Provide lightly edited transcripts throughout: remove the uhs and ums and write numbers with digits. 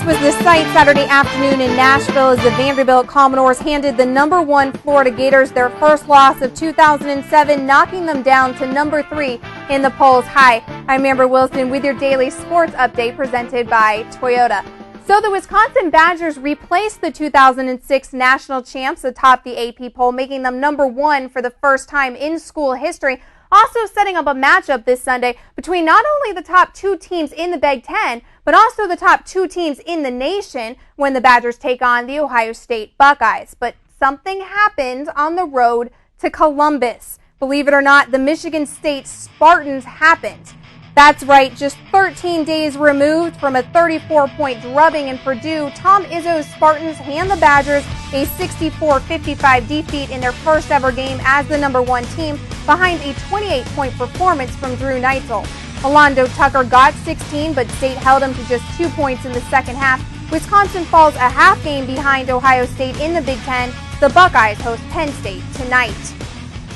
was the sight Saturday afternoon in Nashville as the Vanderbilt Commodores handed the number 1 Florida Gators their first loss of 2007, knocking them down to number 3 in the polls. Hi, I'm Amber Wilson with your daily sports update presented by Toyota. So the Wisconsin Badgers replaced the 2006 national champs atop the AP poll, making them number 1 for the first time in school history. Also setting up a matchup this Sunday between not only the top 2 teams in the Big Ten, but also the top 2 teams in the nation when the Badgers take on the Ohio State Buckeyes. But something happened on the road to Columbus. Believe it or not, the Michigan State Spartans happened. That's right, just 13 days removed from a 34-point drubbing in Purdue, Tom Izzo's Spartans hand the Badgers a 64-55 defeat in their first ever game as the number 1 team, behind a 28-point performance from Drew Neitzel. Alondo Tucker got 16, but State held him to just 2 points in the second half. Wisconsin falls a half game behind Ohio State in the Big Ten. The Buckeyes host Penn State tonight.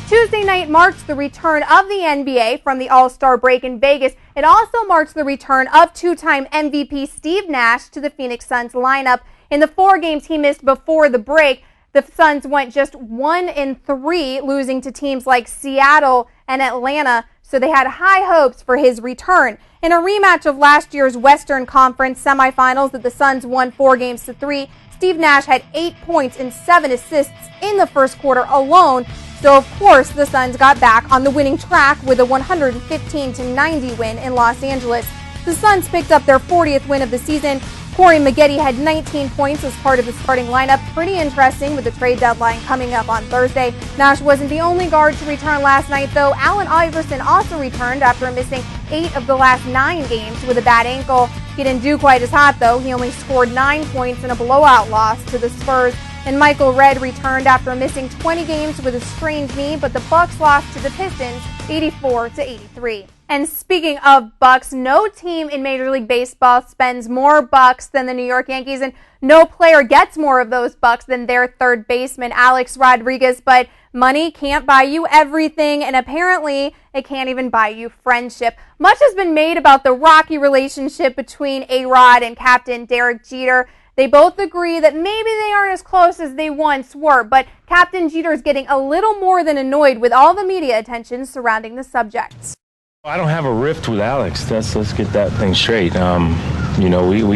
Tuesday night marks the return of the NBA from the All-Star break in Vegas. It also marks the return of 2-time MVP Steve Nash to the Phoenix Suns lineup. In the 4 games he missed before the break, the Suns went just 1-3, losing to teams like Seattle and Atlanta, so they had high hopes for his return. In a rematch of last year's Western Conference semifinals that the Suns won 4-3, Steve Nash had 8 points and 7 assists in the first quarter alone. So, of course, the Suns got back on the winning track with a 115-90 win in Los Angeles. The Suns picked up their 40th win of the season. Corey Maggette had 19 points as part of the starting lineup. Pretty interesting with the trade deadline coming up on Thursday. Nash wasn't the only guard to return last night, though. Allen Iverson also returned after missing 8 of the last 9 games with a bad ankle. He didn't do quite as hot, though. He only scored 9 points in a blowout loss to the Spurs. And Michael Redd returned after missing 20 games with a sprained knee, but the Bucks lost to the Pistons 84-83. And speaking of Bucks, no team in Major League Baseball spends more bucks than the New York Yankees, and no player gets more of those bucks than their third baseman, Alex Rodriguez. But money can't buy you everything, and apparently it can't even buy you friendship. Much has been made about the rocky relationship between A-Rod and Captain Derek Jeter. They both agree that maybe they aren't as close as they once were, but Captain Jeter is getting a little more than annoyed with all the media attention surrounding the subject. I don't have a rift with Alex. Let's get that thing straight. We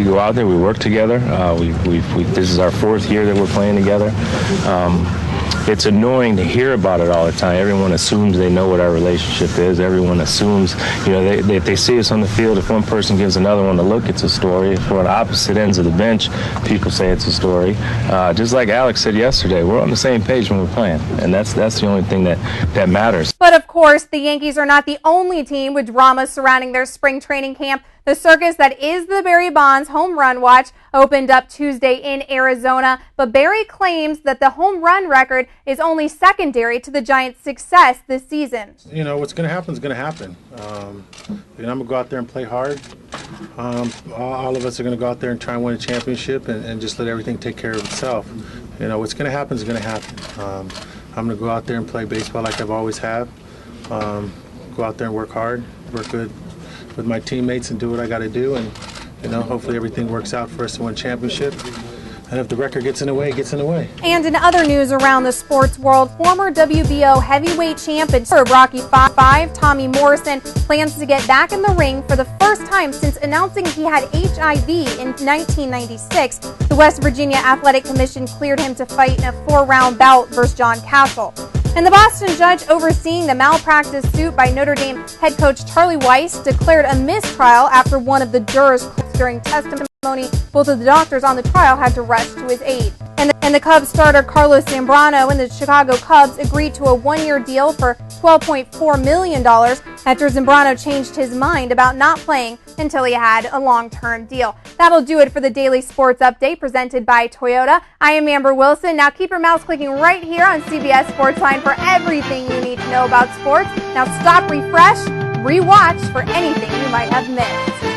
go out there, we work together. This is our 4th year that we're playing together. It's annoying to hear about it all the time. Everyone assumes they know what our relationship is. Everyone assumes, if they see us on the field, if one person gives another one a look, it's a story. If we're on opposite ends of the bench, people say it's a story. Just like Alex said yesterday, we're on the same page when we're playing, and that's the only thing that matters. But of course, the Yankees are not the only team with drama surrounding their spring training camp. The circus that is the Barry Bonds home run watch opened up Tuesday in Arizona, but Barry claims that the home run record is only secondary to the Giants' success this season. What's going to happen is going to happen. I'm going to go out there and play hard. All of us are going to go out there and try and win a championship and just let everything take care of itself. What's going to happen is going to happen. I'm going to go out there and play baseball like I've always have. Go out there and work hard, work good with my teammates and do what I got to do, and hopefully everything works out for us to win a championship. And if the record gets in the way, it gets in the way. And in other news around the sports world, former WBO heavyweight champion Rocky V, Tommy Morrison, plans to get back in the ring for the first time since announcing he had HIV in 1996. The West Virginia Athletic Commission cleared him to fight in a 4-round bout versus John Castle. And the Boston judge overseeing the malpractice suit by Notre Dame head coach Charlie Weiss declared a mistrial after one of the jurors during testimony. Both of the doctors on the trial had to rush to his aid. And the Cubs starter Carlos Zambrano and the Chicago Cubs agreed to a 1-year deal for $12.4 million after Zambrano changed his mind about not playing until he had a long-term deal. That'll do it for the Daily Sports Update presented by Toyota. I am Amber Wilson. Now keep your mouse clicking right here on CBS Sportsline for everything you need to know about sports. Now stop, refresh, rewatch for anything you might have missed.